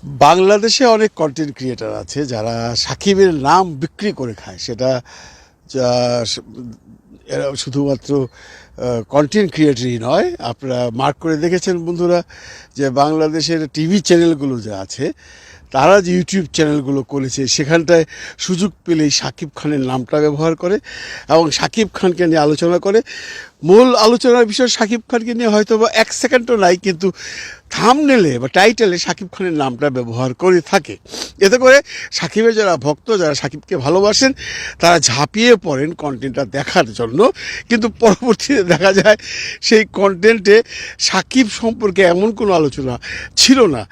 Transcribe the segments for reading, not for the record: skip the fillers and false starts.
বাংলাদেশে অনেক content creator আছে যারা সাকিবের নাম বিক্রি করে খায়। সেটা যা- এরা শুধুমাত্র কন্টেন্ট ক্রিয়েটরই নয়, আপনারা মার্ক করে দেখেছেন বন্ধুরা যে বাংলাদেশের টিভি চ্যানেলগুলো যা আছে তারা যে ইউটিউব চ্যানেলগুলো করেছে সেখানটায় সুযোগ পেলেই শাকিব খানের নামটা ব্যবহার করে এবং শাকিব খানকে নিয়ে আলোচনা করে। মূল আলোচনার বিষয় শাকিব খানকে নিয়ে হয়তো বা এক সেকেন্ডও নাই, কিন্তু থাম্বনেলে বা টাইটেলে শাকিব খানের নামটা ব্যবহার করে থাকে। এতে করে শাকিবের যারা ভক্ত, যারা শাকিবকে ভালোবাসেন, তারা ঝাঁপিয়ে পড়েন কন্টেন্টটা দেখার জন্য। কিন্তু পরবর্তীতে দেখা যায় সেই কন্টেন্টে শাকিব সম্পর্কে এমন কোনো আলোচনা ছিল না,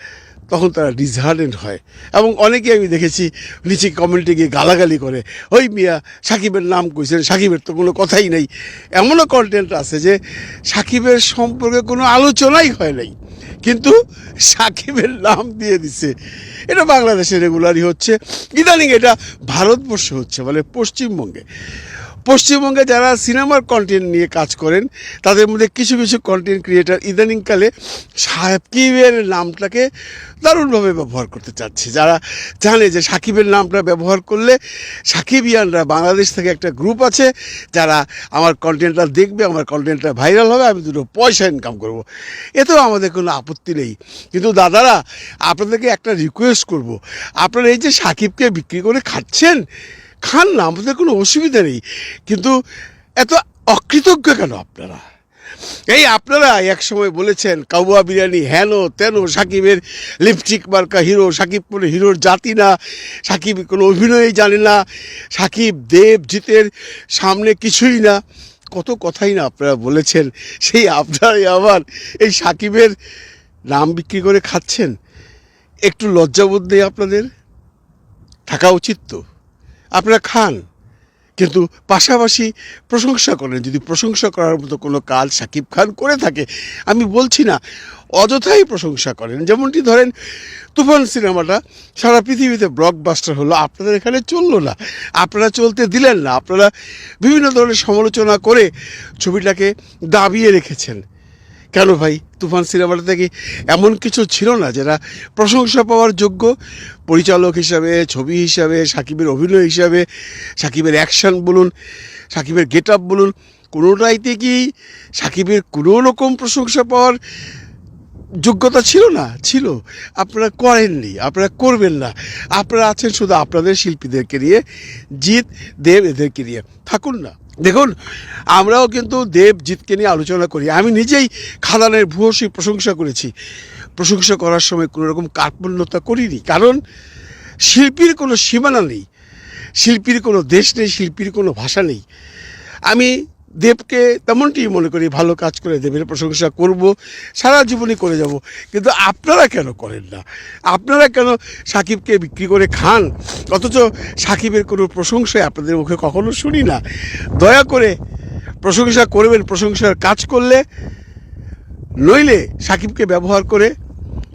তখন তারা ডিসহার্টেন্ড হয়। এবং অনেকে আমি দেখেছি নিচে কমেন্টে গিয়ে গালাগালি করে, ওই মিয়া সাকিবের নাম কইছেন, সাকিবের তো কোনো কথাই নেই। এমনও কন্টেন্ট আছে যে সাকিবের সম্পর্কে কোনো আলোচনাই হয় নাই, কিন্তু সাকিবের নাম দিয়ে দিছে। এটা বাংলাদেশে রেগুলারই হচ্ছে, ইদানিং এটা ভারতবর্ষে হচ্ছে, মানে পশ্চিমবঙ্গে যারা সিনেমার কন্টেন্ট নিয়ে কাজ করেন তাদের মধ্যে কিছু কিছু কন্টেন্ট ক্রিয়েটার ইদানিংকালে সাকিবের নামটাকে দারুণভাবে ব্যবহার করতে চাচ্ছে। যারা জানে যে সাকিবের নামটা ব্যবহার করলে সাকিবিয়ানরা বাংলাদেশ থেকে একটা গ্রুপ আছে যারা আমার কন্টেন্টটা দেখবে, আমার কন্টেন্টটা ভাইরাল হবে, আমি দুটো পয়সা ইনকাম করব। এতেও আমাদের কোনো আপত্তি নেই। কিন্তু দাদারা, আপনাদেরকে একটা রিকোয়েস্ট করব, আপনারা এই যে সাকিবকে বিক্রি করে খাচ্ছেন, খান না, আমাদের কোনো অসুবিধা নেই, কিন্তু এত অকৃতজ্ঞ কেন আপনারা? এই আপনারা এক সময় বলেছেন কাউয়া বিরিয়ানি হেন তেন, সাকিবের লিপস্টিক মার্কা হিরো, সাকিব কোনো হিরোর জাতি না, সাকিব কোনো অভিনয়ই জানে না, সাকিব দেবজিতের সামনে কিছুই না, কত কথাই না আপনারা বলেছেন। সেই আপনারাই আবার এই সাকিবের নাম বিক্রি করে খাচ্ছেন। একটু লজ্জাবোধ নেই আপনাদের? থাকা উচিত তো। আপনারা খান, কিন্তু পাশাপাশি প্রশংসা করেন। যদি প্রশংসা করার মতো কোনো কাজ শাকিব খান করে থাকে, আমি বলছি না অযথাই প্রশংসা করেন। যেমনটি ধরেন তুফান সিনেমাটা সারা পৃথিবীতে ব্লকবাস্টার হলো, আপনাদের এখানে চললো না, আপনারা চলতে দিলেন না, আপনারা বিভিন্ন ধরনের সমালোচনা করে ছবিটাকে দাবিয়ে রেখেছেন। কেন ভাই? তুফান সিনেমাটা থেকে এমন কিছু ছিল না যেটা প্রশংসা পাওয়ার যোগ্য? পরিচালক হিসাবে, ছবি হিসাবে, সাকিবের অভিনয় হিসাবে, সাকিবের অ্যাকশন বলুন, সাকিবের গেট আপ বলুন, কোনোটাইতে কি সাকিবের কোনো রকম প্রশংসা পাওয়ার যোগ্যতা ছিল না? ছিল। আপনারা করেননি, আপনারা করবেন না। আপনারা আছেন শুধু আপনাদের শিল্পীদেরকে নিয়ে, জিৎ, দেব এদেরকে নিয়ে। থাকুন না। দেখুন, আমরাও কিন্তু দেবজিৎকে নিয়ে আলোচনা করি। আমি নিজেই খাদানের ভূয়সী প্রশংসা করেছি। প্রশংসা করার সময় কোনো রকম কার্পণ্যতা করিনি, কারণ শিল্পীর কোনো সীমানা নেই, শিল্পীর কোনো দেশ নেই, শিল্পীর কোনো ভাষা নেই। আমি দেবকে তেমনটি মনে করি, ভালো কাজ করে দেবের প্রশংসা করব, সারা জীবনই করে যাব। কিন্তু আপনারা কেন করেন না? আপনারা কেন সাকিবকে বিক্রি করে খান, অথচ সাকিবের কোনো প্রশংসায় আপনাদের মুখে কখনো শুনি না? দয়া করে প্রশংসা করবেন প্রশংসার কাজ করলে, নইলে সাকিবকে ব্যবহার করে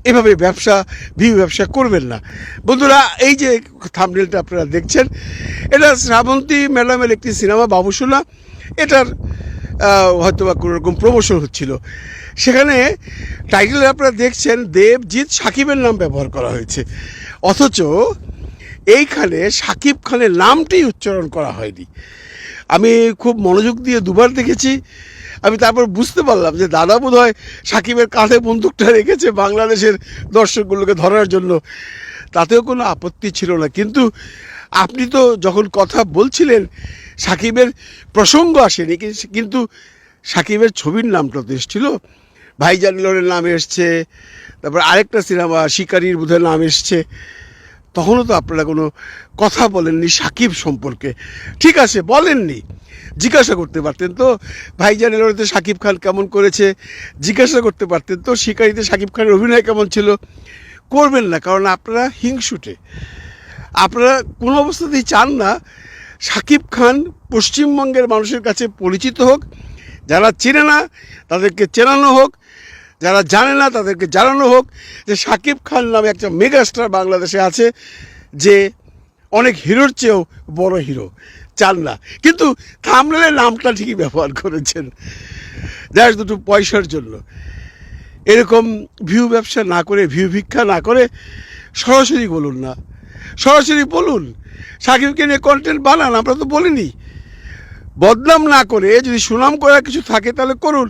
এভাবে ব্যবসা করবেন না। বন্ধুরা, এই যে থাম্বনেলটা আপনারা দেখছেন, এটা শ্রাবন্তী ম্যাডামের একটি সিনেমা বাবুসোনা। এটার হয়তো বা কোনো রকম প্রমোশন হচ্ছিল। সেখানে টাইটেলে আপনারা দেখছেন দেবজিৎ সাকিবের নাম ব্যবহার করা হয়েছে, অথচ এইখানে সাকিব খানের নামটি উচ্চারণ করা হয়নি। আমি খুব মনোযোগ দিয়ে দুবার দেখেছি। আমি তারপর বুঝতে পারলাম যে দাদা বোধ হয় সাকিবের কাঁধে বন্দুকটা রেখেছে বাংলাদেশের দর্শকগুলোকে ধরার জন্য। তাতেও কোনো আপত্তি ছিল না, কিন্তু আপনি তো যখন কথা বলছিলেন সাকিবের প্রসঙ্গ আসেনি, কিন্তু সাকিবের ছবির নামটা তো এসেছিল, ভাইজান লোরের নাম এসছে, তারপর আরেকটা সিনেমা শিকারির বোধহয় নাম এসছে। তখনও তো আপনারা কোনো কথা বলেননি সাকিব সম্পর্কে। ঠিক আছে, বলেননি, জিজ্ঞাসা করতে পারতেন তো ভাইজান এলোরেতে সাকিব খান কেমন করেছে, জিজ্ঞাসা করতে পারতেন তো শিকারিতে সাকিব খানের অভিনয় কেমন ছিল। করবেন না, কারণ আপনারা হিংসুটে। আপনারা কোনো অবস্থাতেই চান না সাকিব খান পশ্চিমবঙ্গের মানুষের কাছে পরিচিত হোক, যারা চেনে না তাদেরকে চেনানো হোক, যারা জানে না তাদেরকে জানানো হোক যে সাকিব খান নামে একটা মেগাস্টার বাংলাদেশে আছে, যে অনেক হিরোর চেয়েও বড় হিরো। চান না, কিন্তু থাম্বনেলের নামটা ঠিকই ব্যবহার করেছেন, জাস্ট দুটো পয়সার জন্য। এরকম ভিউ ব্যবসা না করে, ভিউ ভিক্ষা না করে সরাসরি বলুন না, সরাসরি বলুন সাকিবকে নিয়ে কন্টেন্ট বানান। আমরা তো বলিনি। বদনাম না করে যদি সুনাম করার কিছু থাকে তাহলে করুন,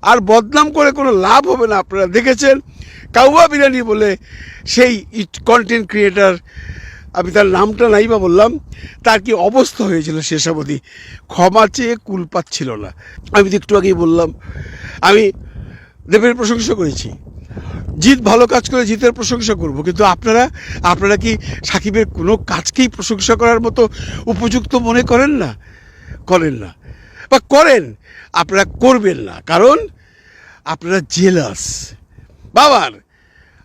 আর বদনাম করে কোনো লাভ হবে না। আপনারা দেখেছেন কাউয়া বিরিয়ানি বলে সেই কন্টেন্ট ক্রিয়েটার, আমি তার নামটা নাই বা বললাম, তার কি অবস্থা হয়েছিল শেষ অবধি, ক্ষমা চেয়ে কুল পাচ্ছিল না। আমি তো একটু আগেই বললাম আমি দেবের প্রশংসা করেছি, জিৎ ভালো কাজ করে জিতের প্রশংসা করব, কিন্তু আপনারা কি সাকিবের কোনো কাজকেই প্রশংসা করার মতো উপযুক্ত মনে করেন না? করেন না বা করেন, আপনারা করবেন না, কারণ আপনারা জেলাস বাবার।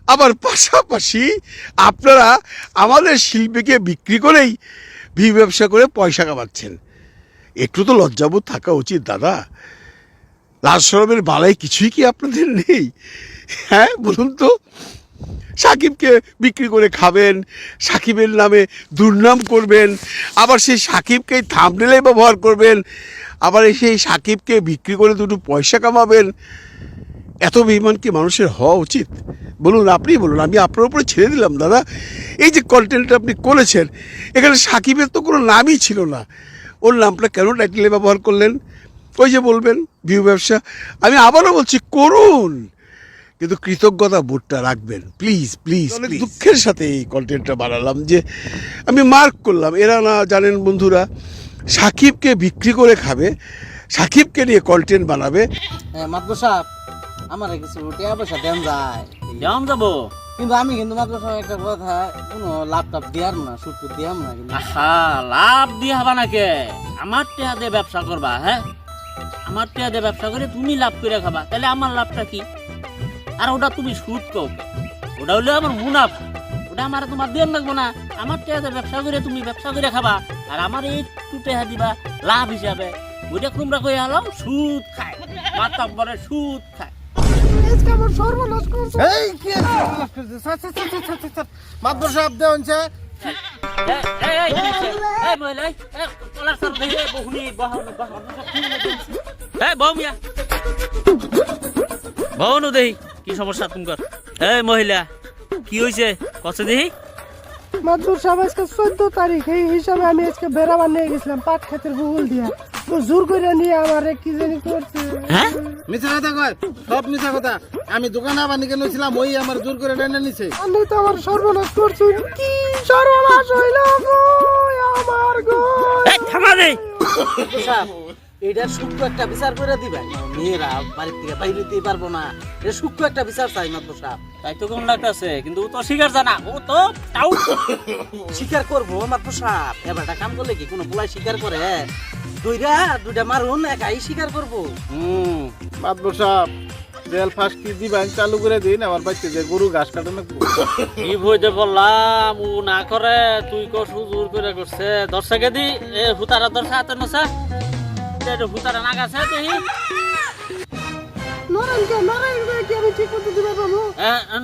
আবার পাশাপাশি আপনারা আমাদের শিল্পীকে বিক্রি করেই ভিউ ব্যবসা করে পয়সা কামাচ্ছেন। একটু তো লজ্জাবোধ থাকা উচিত দাদা। লাজ শরমের বালাই কিছুই কি আপনাদের নেই? হ্যাঁ বলুন তো। সাকিবকে বিক্রি করে খাবেন, সাকিবের নামে দুর্নাম করবেন, আবার সেই সাকিবকেই থাম্বনেলে ব্যবহার করবেন, আবার সেই সাকিবকে বিক্রি করে দুটো পয়সা কামাবেন। এত বেঈমান কি মানুষের হওয়া উচিত? বলুন, আপনি বলুন, আমি আপনার উপরে ছেড়ে দিলাম দাদা। এই যে কন্টেন্টটা আপনি করেছেন, এখানে সাকিবের তো কোনো নামই ছিল না, ওর নামটা কেন টাইটেলে ব্যবহার করলেন? ওই যে বলবেন ভিউ ব্যবসা। আমি আবারও বলছি করুন, কিন্তু কৃতজ্ঞতা বোধটা রাখবেন প্লিজ প্লিজ। অনেক দুঃখের সাথে এই কন্টেন্টটা বানালাম যে আমি মার্ক করলাম এরা না জানেন বন্ধুরা, সাকিবকে বিক্রি করে খাবে, সাকিবকে নিয়ে কন্টেন্ট বানাবে। মাতবর সাহেব, আমার কিছু টাকা পয়সা দেন যায়, দেন যাবো, কিন্তু আমি কিন্তু মাতবর সাহেব একটা কথা, কোনো লাভ টাভ দিয়ার না, সুদ দিয়াম না। কিন্তু লাভ দিয়ে হবা নাকি? আমার টাকা দিয়ে ব্যবসা করবা? হ্যাঁ, আমার টাকা দিয়ে ব্যবসা করে তুমি লাভ করে খাবা, তাহলে আমার লাভটা কি? আর ওটা তুমি সুদ কও, ওটা হলো আমার মুনাফা, ওটা আমার তোমার দেন লাগবো না। আমার টাকা দিয়ে ব্যবসা করে তুমি ব্যবসা করে খাবা, আর আমার একটু টাকা দিবা লাভ হিসাবে, ওইটা তোমরা কই হলাম সুদ খায়, মাথা পরে সুদ খায়। মাতবর সাহেব দেন বহনু দেহি কি সমস্যা তোমার? এই মহিলা কি হয়েছে কত দেহি? মাদুর সাহেব আজকে 14 তারিখ, এই হিসাবে আমি আজকে বেড়াবার নিয়ে গেছিলাম পাট ক্ষেতের ভূগোল দিয়া, ও জোর করে নিয়ে আমারে কি জানি করছে। হ্যাঁ মিথ্যা কথা কয়, সব মিথ্যা কথা। আমি দোকানে আবার নিকে লইছিলাম, ওই আমার জোর করে টেনে নিছে। আমি তো আমার সর্বনাশ করছি। কি সর্বনাশ হইল গো আমার গো! এই থামা দে। এটা সূক্ষ্ম একটা বিচার করে দিবেন, মেয়েরা বাড়ির থেকে বাইরে দিতে পারবো না, এটা সূক্ষ্ম একটা বিচার চাই মাতবর সাহেব। তাই তো কোন লাগতেছে, কিন্তু ও তো স্বীকার জানা, ও তো টাউট স্বীকার করবো মাতবর সাহেব। এবারটা কাম করলে কি কোনো পোলাই স্বীকার করে? দুইটা মারুন, একাই স্বীকার করবো। মাতবর সাহেব, জেল ফাঁস কি দিবেন চালু করে দিন, আমার বাড়িতে যে গরু ঘাস কাটানো। কি বইতে বললাম, ও না করে তুই কর সুজুর করে করছে। দর্শকে দি এ হুতারা দর্শা হাতে নসা, হুতারা না গাছে দেখি আমি ঠিক মতো দিতে পারবো?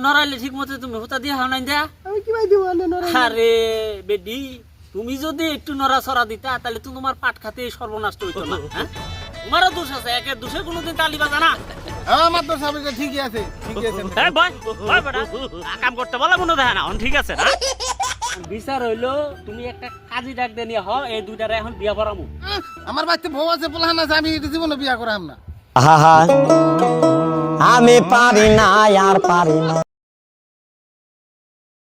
নড়াইলে ঠিক মতো তুমি হুতা দিয়ে হাও নাই দেয়া। আমি কি ভাই দিব নরাই? আরে বেডি, তুমি যদি একটু নড়াচড়া দিতা তাহলে তো তোমার পাট খাতে সর্বনাশ হইতো না। হ্যাঁ, তোমারও দোষ আছে, একের দোষে কোনোদিন তালি বাজা না। হ্যাঁ মাতবর সাহেব, এটা ঠিকই আছে, ঠিকই আছে। হ্যাঁ বয় বয় বেটা, কাম করতে বলা মনে দেয় না, ঠিক আছে না? বিচার হইলো তুমি একটা কাজী ডাক দিয়ে নিয়ে হ, এই দুইটারে এখন বিয়া পড়ামু। আমার বাড়িতে বউ আছে, পোলাহান আছে, আমি এটা জীবনে বিয়া করাম না। আমি পারি না আর পারি না।